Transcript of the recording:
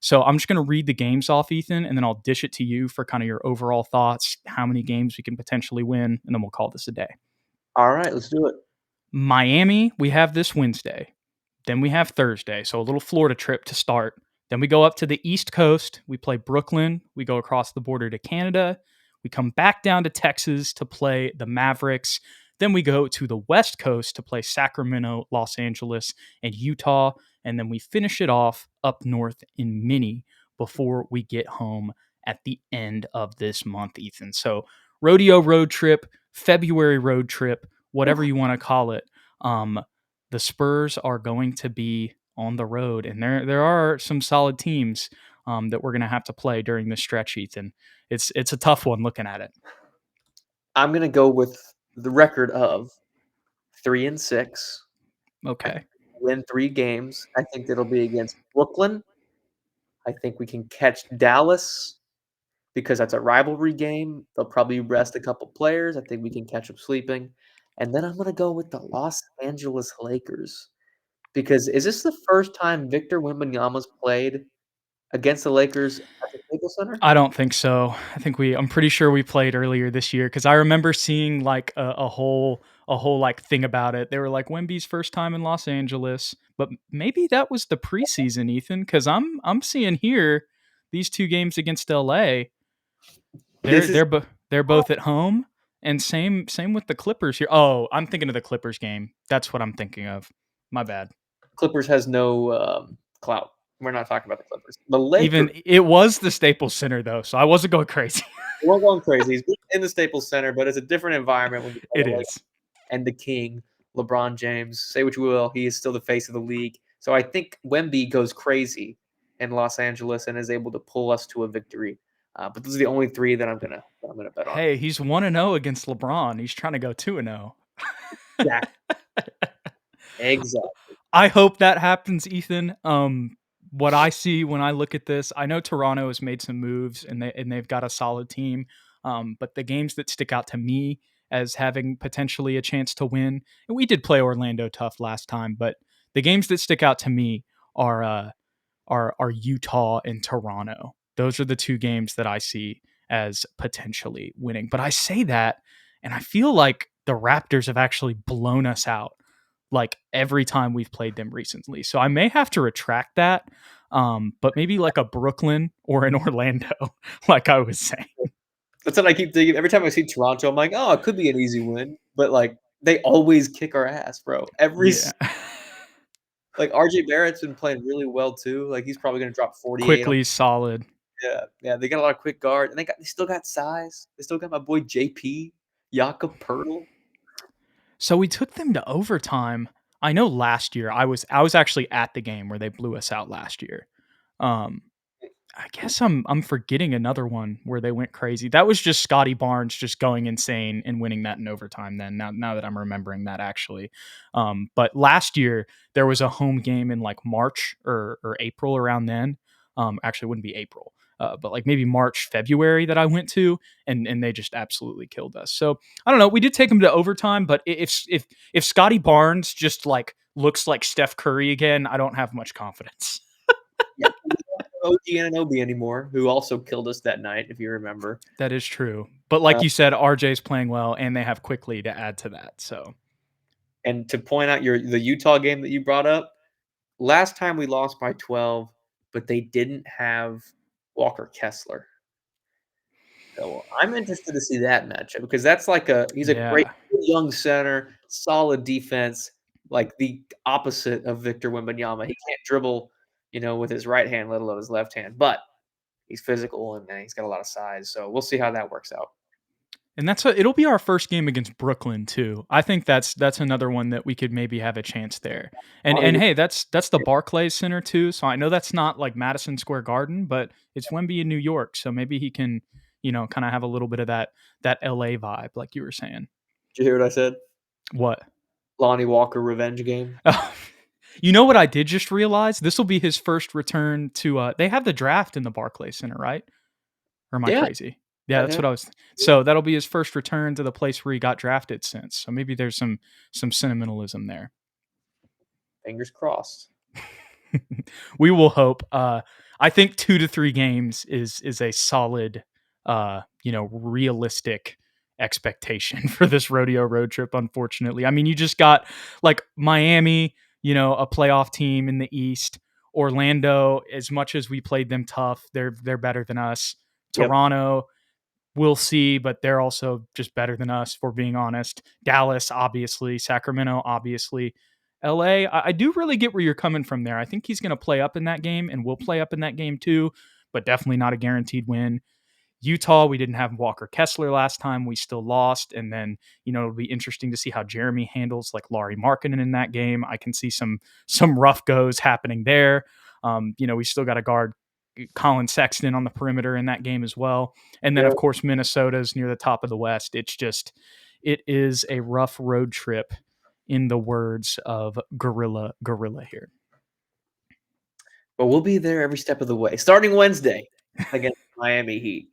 So I'm just going to read the games off, Ethan, and then I'll dish it to you for kind of your overall thoughts, how many games we can potentially win, and then we'll call this a day. All right, let's do it. Miami, we have this Wednesday. Then we have Thursday, so a little Florida trip to start. Then we go up to the East Coast. We play Brooklyn. We go across the border to Canada. We come back down to Texas to play the Mavericks. Then we go to the West Coast to play Sacramento, Los Angeles, and Utah. And then we finish it off up north in Minnie before we get home at the end of this month, Ethan. So, Rodeo Road Trip, February Road Trip, whatever you want to call it. The Spurs are going to be on the road, and there are some solid teams that we're going to have to play during this stretch, Ethan. It's a tough one looking at it. I'm going to go with the record of 3-6. Okay. Win 3 games. I think it'll be against Brooklyn. I think we can catch Dallas because that's a rivalry game. They'll probably rest a couple players. I think we can catch them sleeping. And then I'm going to go with the Los Angeles Lakers because is this the first time Victor Wembanyama's played against the Lakers at the Staples Center? I don't think so. I'm pretty sure we played earlier this year because I remember seeing like a whole like thing about it. They were like Wemby's first time in Los Angeles, but maybe that was the preseason, Ethan, because I'm seeing here these 2 games against LA. They're This is they're bo- they're both at home, and same with the Clippers here. Oh, I'm thinking of the Clippers game. That's what I'm thinking of. My bad. Clippers has no clout. We're not talking about the Clippers. The Lakers, Even it was the Staples Center though, so I wasn't going crazy. we're going crazy. He's in the Staples Center, but it's a different environment when you play It the Lakers is. and the King, LeBron James. Say what you will, he is still the face of the league. So I think Wemby goes crazy in Los Angeles and is able to pull us to a victory. But those are the only 3 that I'm gonna bet on. Hey, he's 1-0 against LeBron. He's trying to go 2-0. Yeah, exactly. I hope that happens, Ethan. What I see when I look at this, I know Toronto has made some moves and they've got a solid team. But the games that stick out to me as having potentially a chance to win, and we did play Orlando tough last time, but the games that stick out to me are Utah and Toronto. Those are the 2 games that I see as potentially winning. But I say that, and I feel like the Raptors have actually blown us out like every time we've played them recently. So I may have to retract that. But maybe like a Brooklyn or an Orlando, like I was saying. That's what I keep thinking. Every time I see Toronto, I'm like, oh, it could be an easy win. But like they always kick our ass, bro. Yeah. Like RJ Barrett's been playing really well too. Like he's probably gonna drop 48 on. Quickly solid. Yeah. They got a lot of quick guard, and they still got size. They still got my boy JP, Jakob Pertl. So we took them to overtime. I know last year I was actually at the game where they blew us out last year. Um, I guess I'm forgetting another one where they went crazy. That was just Scotty Barnes just going insane and winning that in overtime. Then now that I'm remembering that actually, but last year there was a home game in like March or April around then. Actually, it wouldn't be April, but like maybe March, February that I went to, and they just absolutely killed us. So I don't know. We did take them to overtime, but if Scotty Barnes just like looks like Steph Curry again, I don't have much confidence. Yeah. OG Anunoby anymore, who also killed us that night, if you remember. That is true. But Uh, like you said, RJ's playing well and they have quickly to add to that. So and to point out the Utah game that you brought up, last time we lost by 12, but they didn't have Walker Kessler. So I'm interested to see that matchup because that's like he's a great yeah. young center, solid defense, like the opposite of Victor Wembanyama. He can't dribble, with his right hand, let alone his left hand, but he's physical and he's got a lot of size. So we'll see how that works out. And it'll be our first game against Brooklyn too. I think that's another one that we could maybe have a chance there. And hey, that's the Barclays Center too. So I know that's not like Madison Square Garden, but it's Wemby in New York. So maybe he can, kind of have a little bit of that LA vibe, like you were saying. Did you hear what I said? What? Lonnie Walker revenge game. You know what I did just realize? This will be his first return to they have the draft in the Barclays Center, right? Or am I Yeah. crazy? Yeah, that's what I was. So that'll be his first return to the place where he got drafted since. So maybe there's some sentimentalism there. Fingers crossed. We will hope. I think 2 to 3 games is a solid, realistic expectation for this rodeo road trip, unfortunately. I mean, you just got like Miami, a playoff team in the East. Orlando, as much as we played them tough, they're better than us. Yep. Toronto, we'll see, but they're also just better than us, for being honest. Dallas, obviously. Sacramento, obviously. LA, I do really get where you're coming from there. I think he's going to play up in that game, and will play up in that game too, but definitely not a guaranteed win. Utah, we didn't have Walker Kessler last time. We still lost. And then, it'll be interesting to see how Jeremy handles like Laurie Markkinen in that game. I can see some rough goes happening there. We still got to guard Colin Sexton on the perimeter in that game as well. And then, Yep. of course, Minnesota's near the top of the West. It is a rough road trip, in the words of Gorilla here. But we'll be there every step of the way. Starting Wednesday against Miami Heat.